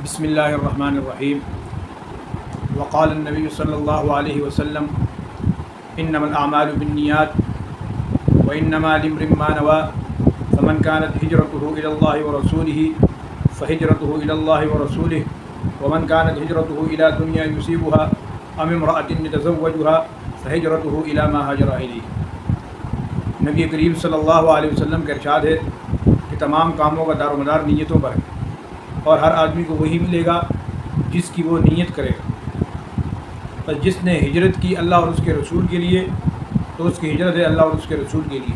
بسم اللہ الرحمن الرحیم وقال النبی صلی اللہ علیہ وسلم انما الاعمال بالنیات وانما لامرئ ما نوى فمن كانت هجرته الى الله ورسوله فهجرته الى الله ورسوله ومن كانت هجرته الى دنیا يصيبها ام امرأة يتزوجها فهجرته الى ما هاجر الیہ۔ نبی کریم صلی اللہ علیہ وسلم کا ارشاد ہے کہ تمام کاموں کا دار و مدار نیتوں پر ہے، اور ہر آدمی کو وہی ملے گا جس کی وہ نیت کرے گا۔ بس جس نے ہجرت کی اللہ اور اس کے رسول کے لیے تو اس کی ہجرت ہے اللہ اور اس کے رسول کے لیے،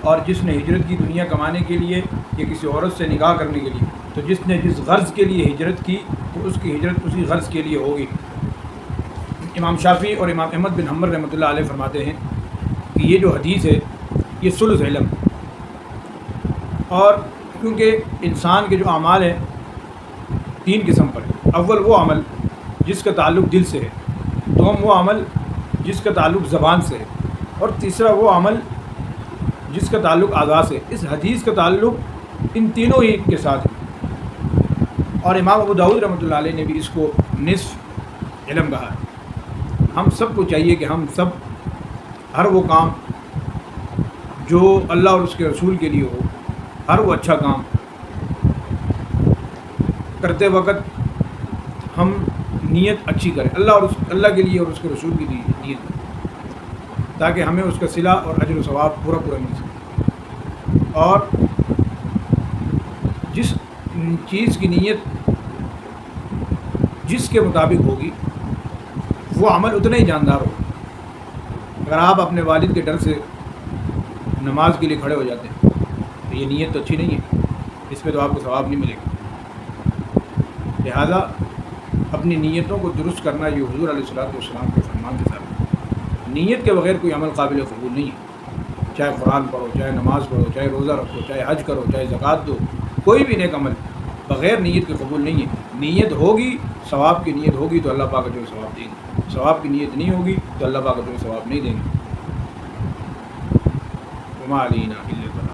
اور جس نے ہجرت کی دنیا کمانے کے لیے یا کسی عورت سے نکاح کرنے کے لیے، تو جس نے جس غرض کے لیے ہجرت کی تو اس کی ہجرت اسی غرض کے لیے ہوگی۔ امام شافعی اور امام احمد بن حنبل رحمۃ اللہ علیہ فرماتے ہیں کہ یہ جو حدیث ہے یہ ثلث علم، اور کیونکہ انسان کے جو اعمال ہیں تین قسم پر ہے۔ اول وہ عمل جس کا تعلق دل سے ہے، دوم وہ عمل جس کا تعلق زبان سے ہے، اور تیسرا وہ عمل جس کا تعلق اعضاء سے۔ اس حدیث کا تعلق ان تینوں ہی کے ساتھ ہے، اور امام ابو داؤد رحمۃ اللہ علیہ نے بھی اس کو نصف علم کہا ہے۔ ہم سب کو چاہیے کہ ہم سب ہر وہ کام جو اللہ اور اس کے رسول کے لیے ہو، ہر وہ اچھا کام کرتے وقت ہم نیت اچھی کریں، اللہ کے لیے اور اس کے رسول کے لیے نیت کریں، تاکہ ہمیں اس کا صلہ اور اجر و ثواب پورا مل سکے۔ اور جس چیز کی نیت جس کے مطابق ہوگی وہ عمل اتنا ہی جاندار ہوگا۔ اگر آپ اپنے والد کے ڈر سے نماز کے لیے کھڑے ہو جاتے ہیں تو یہ نیت تو اچھی نہیں ہے، اس پہ تو آپ کو ثواب نہیں ملے گا۔ لہذا اپنی نیتوں کو درست کرنا یہ حضور علیہ الصلوۃ والسلام کے فرمان کے ساتھ، نیت کے بغیر کوئی عمل قابل قبول نہیں ہے۔ چاہے قرآن پڑھو، چاہے نماز پڑھو، چاہے روزہ رکھو، چاہے حج کرو، چاہے زکوٰۃ دو، کوئی بھی نیک عمل بغیر نیت کے قبول نہیں ہے۔ نیت ہوگی، ثواب کی نیت ہوگی تو اللہ پاک جو ثواب دیں گے، ثواب کی نیت نہیں ہوگی تو اللہ پاک جو ثواب نہیں دیں گے۔ وما علینا الا